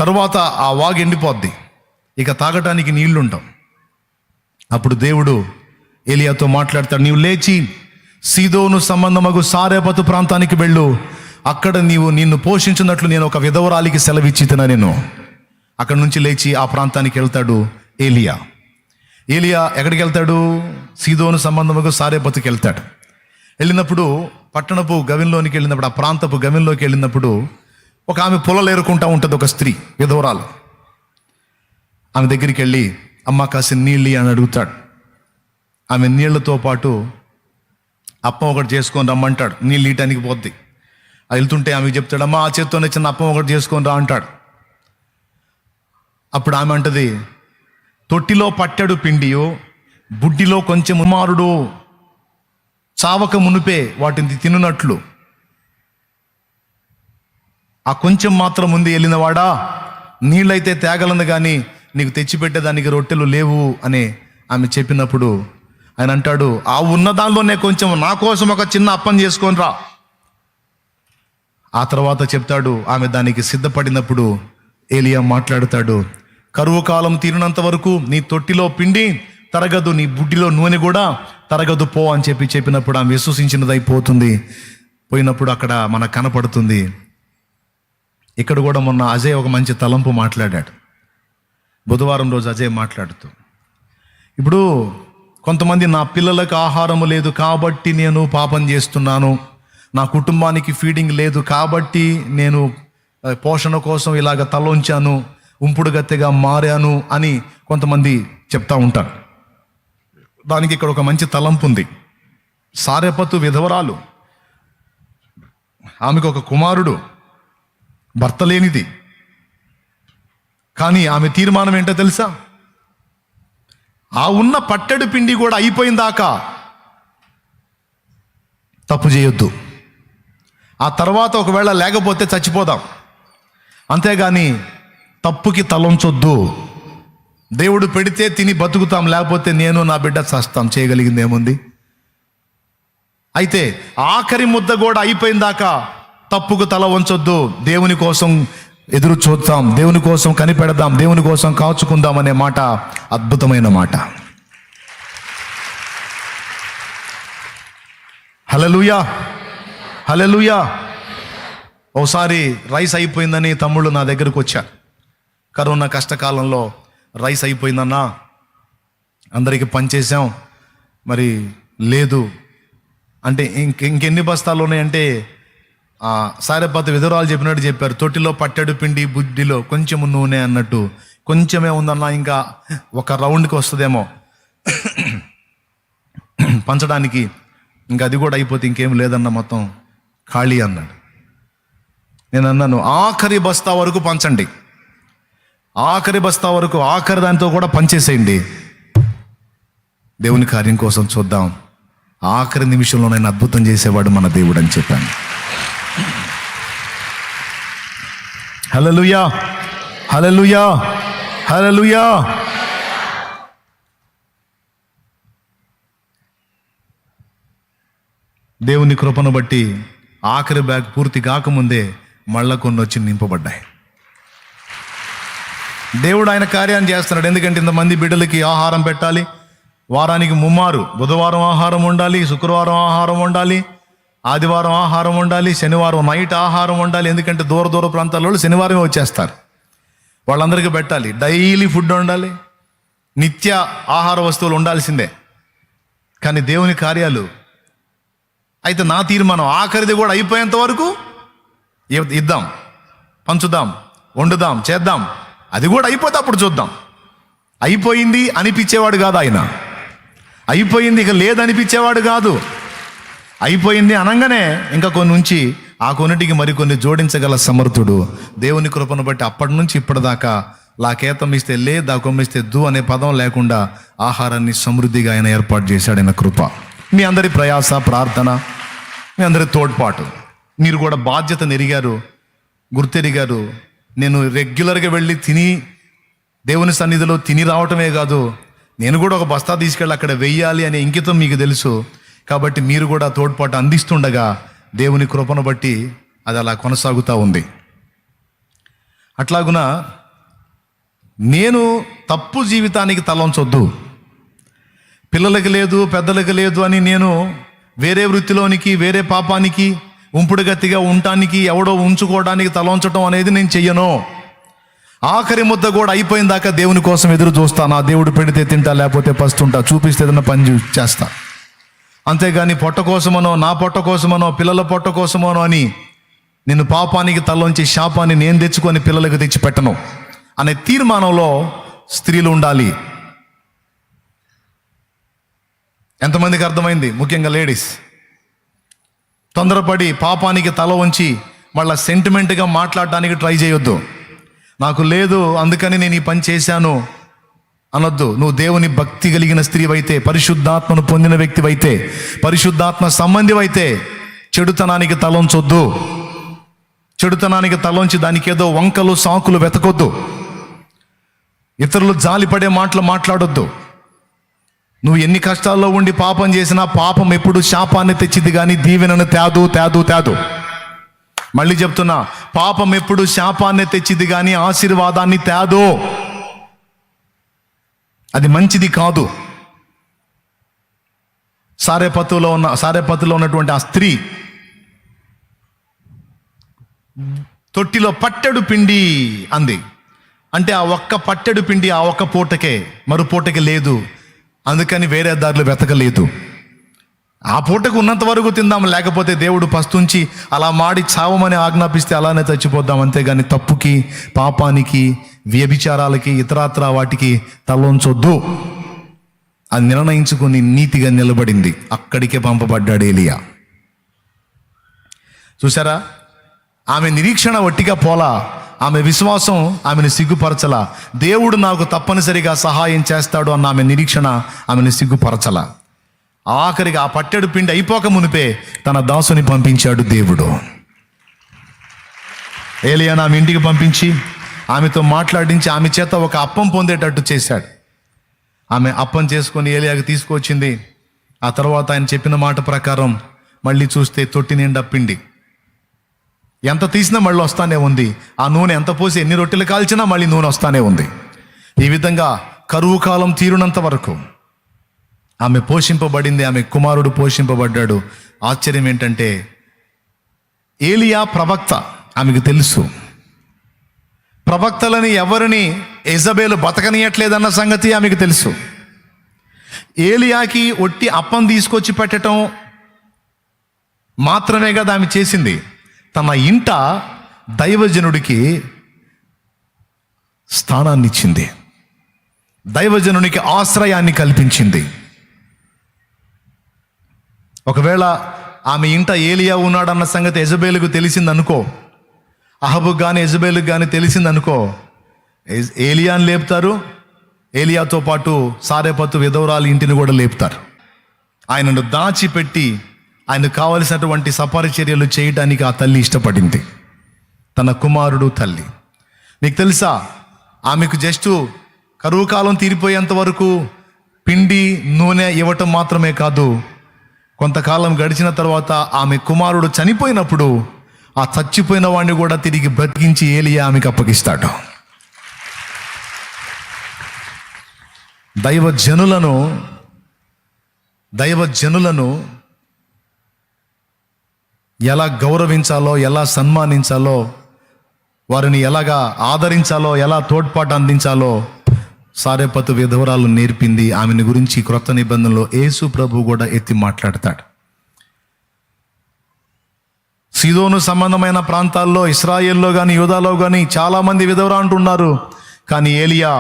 తరువాత ఆ వాగు ఎండిపోద్ది, ఇక తాగటానికి నీళ్లుంటాం. అప్పుడు దేవుడు ఏలియాతో మాట్లాడతాడు, నీవు లేచి సీదోను సంబంధమగు సారెపతు ప్రాంతానికి వెళ్ళు, అక్కడ నిన్ను పోషించినట్లు నేను ఒక విధవరాలికి సెలవిచ్చితున్నా. నేను అక్కడి నుంచి లేచి ఆ ప్రాంతానికి వెళ్తాడు ఏలియా. ఎక్కడికి వెళ్తాడు? సీదోను సంబంధముగా సారెపతుకి వెళ్తాడు. వెళ్ళినప్పుడు పట్టణపు గవిలోనికి వెళ్ళినప్పుడు, ఆ ప్రాంతపు గవిలోకి వెళ్ళినప్పుడు ఒక ఆమె పొలలు ఏరుకుంటా ఉంటుంది, ఒక స్త్రీ విధవరాలు. ఆమె దగ్గరికి వెళ్ళి, అమ్మ కాసిన నీళ్ళు అని అడుగుతాడు. ఆమె నీళ్లతో పాటు అప్పం ఒకటి చేసుకొని రమ్మంటాడు. నీళ్ళు ఈటానికి పోద్ది. అది వెళ్తుంటే ఆమెకు చెప్తాడు, అమ్మ ఆ చేత్తోనే చిన్న అప్పం ఒకటి చేసుకొని రా అంటాడు. అప్పుడు ఆమె అంటది, తొట్టిలో పట్టెడు పిండియో బుడ్డిలో కొంచెం కుమారుడు చావక మునిపే వాటిని తినున్నట్లు ఆ కొంచెం మాత్రం ముందు వెళ్ళినవాడా, నీళ్ళైతే తేగలను కానీ నీకు తెచ్చిపెట్టేదానికి రొట్టెలు లేవు అని ఆమె చెప్పినప్పుడు ఆయన అంటాడు, ఆ ఉన్న దానిలోనే కొంచెం నా కోసం ఒక చిన్న అప్పం చేసుకొని రా. ఆ తర్వాత చెప్తాడు, ఆమె దానికి సిద్ధపడినప్పుడు ఏలియా మాట్లాడతాడు, కరువు కాలం తీరినంత వరకు నీ తొట్టిలో పిండి తరగదు, నీ బుడ్డిలో నూనె కూడా తరగదు పో అని చెప్పినప్పుడు ఆమె విశ్వసించినది అయిపోతుంది. పోయినప్పుడు అక్కడ మనకు కనపడుతుంది. ఇక్కడ కూడా మొన్న అజయ్ ఒక మంచి తలంపు మాట్లాడాడు. బుధవారం రోజు అజయ్ మాట్లాడుతూ, ఇప్పుడు కొంతమంది నా పిల్లలకు ఆహారము లేదు కాబట్టి నేను పాపం చేస్తున్నాను, నా కుటుంబానికి ఫీడింగ్ లేదు కాబట్టి నేను పోషణ కోసం ఇలాగ తలొంచాను, ఉంపుడు గత్తెగా మారాను అని కొంతమంది చెప్తా ఉంటారు. దానికి ఇక్కడ ఒక మంచి తలంపు ఉంది. సారెపతు విధవరాలు, ఆమెకు ఒక కుమారుడు, భర్త లేనిది. కానీ ఆమె తీర్మానం ఏంటో తెలుసా? ఆ ఉన్న పట్టెడు పిండి కూడా అయిపోయిందాకా తప్పు చేయొద్దు. ఆ తర్వాత ఒకవేళ లేకపోతే చచ్చిపోదాం, అంతేగాని తప్పుకి తలంచొద్దు. దేవుడు పెడితే తిని బతుకుతాం, లేకపోతే నేను నా బిడ్డ చస్తాం. చేయగలిగింది ఏముంది? అయితే ఆఖరి ముద్ద కూడా అయిపోయిందాకా తప్పుకు తల వంచొద్దు. దేవుని కోసం ఎదురు చూద్దాం, దేవుని కోసం కనిపెడదాం, దేవుని కోసం కాచుకుందాం అనే మాట అద్భుతమైన మాట. హల్లెలూయా, హల్లెలూయా. ఒకసారి రైస్ అయిపోయిందని తమ్ముళ్ళు నా దగ్గరకు వచ్చారు. కరోనా కష్టకాలంలో రైస్ అయిపోయిందన్నా, అందరికీ పనిచేసాం, మరి లేదు అంటే ఇంకెన్ని బస్తాలు ఉన్నాయంటే సారెపతు విధవరాలు చెప్పినట్టు చెప్పారు. తొట్టిలో పట్టెడు పిండి బుడ్డిలో కొంచెం నూనె అన్నట్టు. కొంచెమే ఉందన్నా, ఇంకా ఒక రౌండ్కి వస్తుందేమో పంచడానికి. ఇంకా అది కూడా అయిపోతే ఇంకేం లేదన్న, మొత్తం ఖాళీ అన్నాడు. నేను అన్నాను, ఆఖరి బస్తా వరకు పంచండి, ఆఖరి బస్తా వరకు, ఆఖరి దానితో కూడా పంచేసేయండి, దేవుని కార్యం కోసం చూద్దాం. ఆఖరి నిమిషంలో నేను అద్భుతం చేసేవాడు మన దేవుడు అని చెప్పాను. హల్లెలూయా, హల్లెలూయా, హల్లెలూయా. దేవుని కృపను బట్టి ఆఖరి బ్యాగ్ పూర్తి కాకముందే మళ్ళా కొన్ని వచ్చి నింపబడ్డాయి. దేవుడు ఆయన కార్యాన్ని చేస్తున్నాడు. ఎందుకంటే ఇంతమంది బిడ్డలకి ఆహారం పెట్టాలి. వారానికి ముమ్మారు, బుధవారం ఆహారం ఉండాలి, శుక్రవారం ఆహారం ఉండాలి, ఆదివారం ఆహారం ఉండాలి, శనివారం నైట్ ఆహారం ఉండాలి. ఎందుకంటే దూర దూర ప్రాంతాల వాళ్ళు శనివారమే వచ్చేస్తారు, వాళ్ళందరికీ పెట్టాలి. డైలీ ఫుడ్ ఉండాలి, నిత్య ఆహార వస్తువులు ఉండాల్సిందే. కానీ దేవుని కార్యాలు అయితే నా తీర్మానం, ఆఖరిది కూడా అయిపోయేంత వరకు ఇద్దాం, పంచుదాం, వండుదాం, చేద్దాం. అది కూడా అయిపోతే అప్పుడు చూద్దాం. అయిపోయింది అనిపించేవాడు కాదు ఆయన. అయిపోయింది ఇక లేదనిపించేవాడు కాదు. అయిపోయింది అనగానే ఇంకా కొన్ని ఉంచి ఆ కొన్నిటికి మరికొన్ని జోడించగల సమర్థుడు. దేవుని కృపను బట్టి అప్పటి నుంచి ఇప్పటిదాకా లాకేతం ఇస్తే లే, దాకొమ్మిస్తే దు అనే పదం లేకుండా ఆహారాన్ని సమృద్ధిగా ఆయన ఏర్పాటు చేశాడు. ఆయన కృప, మీ అందరి ప్రయాస, ప్రార్థన, మీ అందరి తోడ్పాటు. మీరు కూడా బాధ్యతను ఎరిగారు, గుర్తెరిగారు. నేను రెగ్యులర్గా వెళ్ళి తిని దేవుని సన్నిధిలో తిని రావటమే కాదు, నేను కూడా ఒక బస్తా తీసుకెళ్ళి అక్కడ వెయ్యాలి అనే ఇంకితం మీకు తెలుసు. కాబట్టి మీరు కూడా తోడ్పాటు అందిస్తుండగా దేవుని కృపను బట్టి అది అలా కొనసాగుతూ ఉంది. అట్లాగున నేను తప్పు జీవితానికి తలంచొద్దు. పిల్లలకి లేదు, పెద్దలకి లేదు అని నేను వేరే వృత్తిలోనికి, వేరే పాపానికి, ఉంపుడు గతిగా ఉండటానికి, ఎవడో ఉంచుకోవడానికి తలంచడం అనేది నేను చెయ్యను. ఆఖరి ముద్ద కూడా అయిపోయిన దాకా దేవుని కోసం ఎదురు చూస్తా. నా దేవుడు పెడితే తింటా, లేకపోతే పస్తుంటా, చూపిస్తే ఏదైనా పని చేస్తా. అంతేగాని పొట్ట కోసమనో, నా పొట్ట కోసమనో, పిల్లల పొట్ట కోసమనో అని నేను పాపానికి తలలోంచి శాపాన్ని నేను తెచ్చుకొని పిల్లలకు తెచ్చి పెట్టను అనే తీర్మానంలో స్త్రీలు ఉండాలి. ఎంతమందికి అర్థమైంది? ముఖ్యంగా లేడీస్. తొందరపడి పాపానికి తల వంచి మళ్ళీ సెంటిమెంట్గా మాట్లాడటానికి ట్రై చేయొద్దు. నాకు లేదు అందుకని నేను ఈ పని చేశాను అనొద్దు. నువ్వు దేవుని భక్తి కలిగిన స్త్రీవైతే, పరిశుద్ధాత్మను పొందిన వ్యక్తివైతే, పరిశుద్ధాత్మ సంబంధివైతే చెడుతనానికి తలంచొద్దు. చెడుతనానికి తలంచి దానికి ఏదో వంకలు సాకులు వెతకొద్దు. ఇతరులు జాలిపడే మాటలు మాట్లాడొద్దు. నువ్వు ఎన్ని కష్టాల్లో ఉండి పాపం చేసినా పాపం ఎప్పుడు శాపాన్ని తెచ్చిద్ది కానీ దీవెనను తేదు. మళ్ళీ చెప్తున్నా, పాపం ఎప్పుడు శాపాన్ని తెచ్చిద్ది కానీ ఆశీర్వాదాన్ని తేదు. అది మంచిది కాదు. సారెపత్తులో ఉన్నటువంటి ఆ స్త్రీ తొట్టిలో పట్టెడు పిండి అంది. అంటే ఆ ఒక్క పట్టెడు పిండి ఆ ఒక్క పూటకే, మరో పూటకి లేదు. అందుకని వేరే దారులు వెతకలేదు. ఆ పూటకు ఉన్నంత వరకు తిందాం, లేకపోతే దేవుడు పస్తుంచి అలా మాడి చావమని ఆజ్ఞాపిస్తే అలానే చచ్చిపోద్దాం. అంతేగాని తప్పుకి, పాపానికి, వ్యభిచారాలకి, ఇతరాత్ర వాటికి తలొంచొద్దు అని నిర్ణయించుకొని నీతిగా నిలబడింది. అక్కడికే పంపబడ్డాడు ఏలియా. చూసారా, ఆమె నిరీక్షణ ఒట్టిగా పోలా, ఆమె విశ్వాసం ఆమెను సిగ్గుపరచలా. దేవుడు నాకు తప్పనిసరిగా సహాయం చేస్తాడు అన్న ఆమె నిరీక్షణ ఆమెను సిగ్గుపరచలా. ఆఖరిగా ఆ పట్టెడు పిండి అయిపోక మునిపే తన దాసుని పంపించాడు దేవుడు. ఏలియాను ఆమె ఇంటికి పంపించి ఆమెతో మాట్లాడించి ఆమె చేత ఒక అప్పం పొందేటట్టు చేశాడు. ఆమె అప్పం చేసుకొని ఏలియాకి తీసుకొచ్చింది. ఆ తర్వాత ఆయన చెప్పిన మాట ప్రకారం మళ్ళీ చూస్తే తొట్టి నిండా పిండి. ఎంత తీసినా మళ్ళీ వస్తానే ఉంది. ఆ నూనె ఎంత పోసి ఎన్ని రొట్టెలు కాల్చినా మళ్ళీ నూనె వస్తానే ఉంది. ఈ విధంగా కరువు కాలం తీరునంత వరకు ఆమె పోషింపబడింది. ఆమె కుమారుడు పోషింపబడ్డాడు. ఆశ్చర్యం ఏంటంటే ఏలియా ప్రవక్త, ఆమెకు తెలుసు. ప్రవక్తలని ఎవరిని యెజబెలు బతకనీయట్లేదన్న సంగతి ఆమెకు తెలుసు. ఏలియాకి ఒట్టి అప్పం తీసుకొచ్చి పెట్టడం మాత్రమే కదా ఆమె చేసింది. తన ఇంట దైవజనుడికి స్థానాన్ని ఇచ్చింది, దైవజనునికి ఆశ్రయాన్ని కల్పించింది. ఒకవేళ ఆమె ఇంట ఏలియా ఉన్నాడన్న సంగతి యెజబెలుకు తెలిసిందనుకో, అహబుకు కానీ యెజబెలుకు కానీ తెలిసిందనుకో, ఏలియాని లేపుతారు. ఏలియాతో పాటు సారెపత్తు విధవరాలు ఇంటిని కూడా లేపుతారు. ఆయనను దాచిపెట్టి ఆయనకు కావలసినటువంటి సపరిచర్యలు చేయడానికి ఆ తల్లి ఇష్టపడింది. తన కుమారుడు తల్లి. నీకు తెలుసా, ఆమెకు జస్ట్ కరువు కాలం తీరిపోయేంత వరకు పిండి నూనె ఇవ్వటం మాత్రమే కాదు, కొంతకాలం గడిచిన తర్వాత ఆమె కుమారుడు చనిపోయినప్పుడు ఆ చచ్చిపోయిన వాడిని కూడా తిరిగి బ్రతికించి ఏలియా ఆమెకు అప్పగిస్తాడు. దైవజనులను ఎలా గౌరవించాలో, ఎలా సన్మానించాలో, వారిని ఎలాగా ఆదరించాలో, ఎలా తోడ్పాటు అందించాలో సారెపత్తు విధవరాలు నేర్పింది. ఆమెను గురించి క్రొత్త నిబంధనలో యేసు ప్రభు కూడా ఎత్తి మాట్లాడతాడు. సీదోను సంబంధమైన ప్రాంతాల్లో, ఇశ్రాయేల్లో కానీ యూదాలో కానీ చాలామంది విధవరాలు ఉన్నారు. కానీ ఏలియా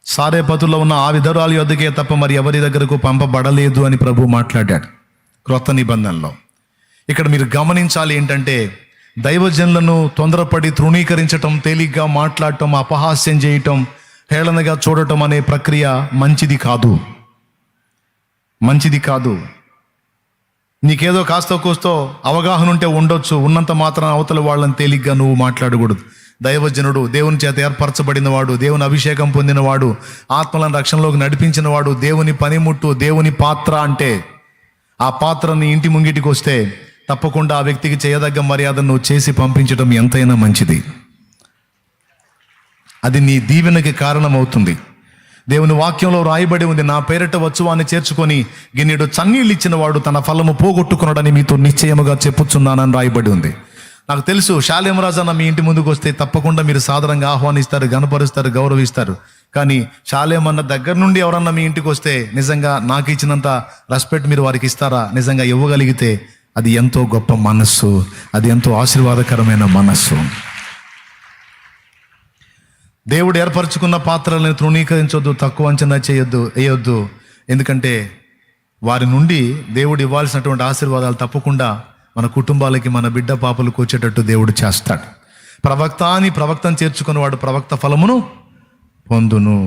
సారెపత్తులో ఉన్న ఆ విధవరాలు యొద్దకే తప్ప మరి ఎవరి దగ్గరకు పంపబడలేదు అని ప్రభు మాట్లాడాడు క్రొత్త నిబంధనలో. ఇక్కడ మీరు గమనించాలి ఏంటంటే, దైవజనులను తొందరపడి తృణీకరించటం, తేలిగ్గా మాట్లాడటం, అపహాస్యం చేయటం, హేళనగా చూడటం అనే ప్రక్రియ మంచిది కాదు. నీకేదో కాస్తో కూస్తో అవగాహన ఉంటే ఉండొచ్చు, ఉన్నంత మాత్రం అవతల వాళ్ళని తేలిగ్గా నువ్వు మాట్లాడకూడదు. దైవజనుడు, దేవుని చేత ఏర్పరచబడినవాడు, దేవుని అభిషేకం పొందినవాడు, ఆత్మలను రక్షణలోకి నడిపించినవాడు, దేవుని పనిముట్టు, దేవుని పాత్ర అంటే ఆ పాత్రని ఇంటి ముంగిటికి వస్తే తప్పకుండా ఆ వ్యక్తికి చేయదగ్గ మర్యాదను నువ్వు చేసి పంపించడం ఎంతైనా మంచిది. అది నీ దీవెనకి కారణమవుతుంది. దేవుని వాక్యంలో రాయబడి ఉంది, నా పేరిట వచ్చువాన్ని చేర్చుకొని గిన్నెడు చన్నీళ్ళు ఇచ్చిన వాడు తన ఫలము పోగొట్టుకున్నాడని మీతో నిశ్చయముగా చెప్పుచున్నానని రాయబడి ఉంది. నాకు తెలుసు షాలేం రాజన్న మీ ఇంటి ముందుకు వస్తే తప్పకుండా మీరు సాధారణంగా ఆహ్వానిస్తారు, గణపరుస్తారు, గౌరవిస్తారు. కానీ షాలేం అన్న దగ్గర నుండి ఎవరన్నా మీ ఇంటికి వస్తే నిజంగా నాకు ఇచ్చినంత రెస్పెక్ట్ మీరు వారికి ఇస్తారా? నిజంగా ఇవ్వగలిగితే అది ఎంతో గొప్ప మనస్సు, అది ఎంతో ఆశీర్వాదకరమైన మనస్సు. దేవుడు ఏర్పరచుకున్న పాత్రలను తృణీకరించొద్దు, తక్కువ అంచనా వేయొద్దు. ఎందుకంటే వారి నుండి దేవుడు ఇవ్వాల్సినటువంటి ఆశీర్వాదాలు తప్పకుండా మన కుటుంబాలకి, మన బిడ్డ పాపలకు వచ్చేటట్టు దేవుడు చేస్తాడు. ప్రవక్తను చేర్చుకున్న వాడు ప్రవక్త ఫలమును పొందును.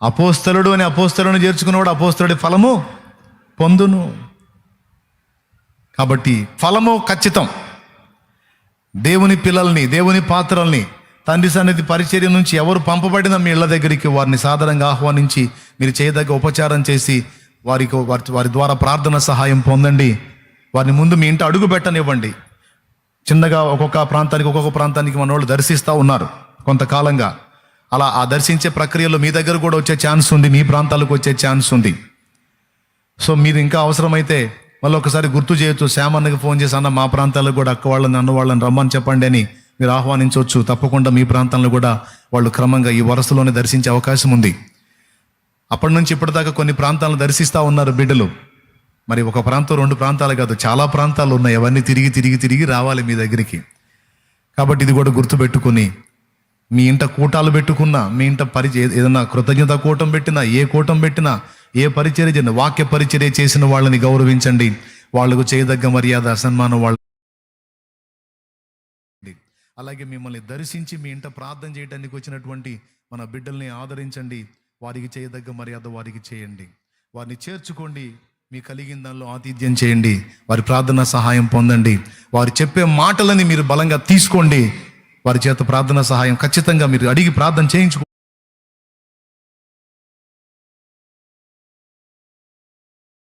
అపోస్తలుని చేర్చుకున్నవాడు అపోస్తలుడి ఫలము పొందును. కాబట్టి ఫలము ఖచ్చితం. దేవుని పిల్లల్ని, దేవుని పాత్రల్ని తండ్రి సన్నిధి పరిచర్య నుంచి ఎవరు పంపబడిన మీ ఇళ్ళ దగ్గరికి వారిని సాధారణంగా ఆహ్వానించి మీరు చేయదగ్గ ఉపచారం చేసి వారి ద్వారా ప్రార్థన సహాయం పొందండి. వారిని ముందు మీ ఇంట అడుగు పెట్టనివ్వండి. చిన్నగా ఒక్కొక్క ప్రాంతానికి మన వాళ్ళు దర్శిస్తూ ఉన్నారు కొంతకాలంగా. అలా ఆ దర్శించే ప్రక్రియలో మీ దగ్గర కూడా వచ్చే ఛాన్స్ ఉంది, మీ ప్రాంతాలకు వచ్చే ఛాన్స్ ఉంది. సో మీరు ఇంకా అవసరమైతే మళ్ళీ ఒకసారి గుర్తు చేయొచ్చు. శ్యామన్నకి ఫోన్ చేసి, అన్న మా ప్రాంతాలకు కూడా అక్క వాళ్ళని, అన్న వాళ్ళని రమ్మని చెప్పండి అని మీరు ఆహ్వానించవచ్చు. తప్పకుండా మీ ప్రాంతంలో కూడా వాళ్ళు క్రమంగా ఈ వరుసలోనే దర్శించే అవకాశం ఉంది. అప్పటి నుంచి ఇప్పటిదాకా కొన్ని ప్రాంతాలను దర్శిస్తూ ఉన్నారు బిడ్డలు. మరి ఒక ప్రాంతం, 2 ప్రాంతాలు కాదు, చాలా ప్రాంతాలు ఉన్నాయి. అవన్నీ తిరిగి రావాలి మీ దగ్గరికి. కాబట్టి ఇది కూడా గుర్తుపెట్టుకుని మీ ఇంట కూటాలు పెట్టుకున్నా, మీ ఇంట ఏదైనా కృతజ్ఞత కూటం పెట్టినా, ఏ కూటం పెట్టినా, ఏ పరిచర్య చేసిన, వాక్య పరిచర్య చేసిన వాళ్ళని గౌరవించండి. వాళ్ళకు చేయదగ్గ మర్యాద, సన్మానం వాళ్ళు. అలాగే మిమ్మల్ని దర్శించి మీ ఇంట ప్రార్థన చేయడానికి వచ్చినటువంటి మన బిడ్డల్ని ఆదరించండి. వారికి చేయదగ్గ మర్యాద వారికి చేయండి. వారిని చేర్చుకోండి. మీ కలిగిన దానిలో ఆతిథ్యం చేయండి. వారి ప్రార్థన సహాయం పొందండి. వారు చెప్పే మాటలని మీరు బలంగా తీసుకోండి. వారి చేత ప్రార్థన సహాయం ఖచ్చితంగా మీరు అడిగి ప్రార్థన చేయించుకోండి.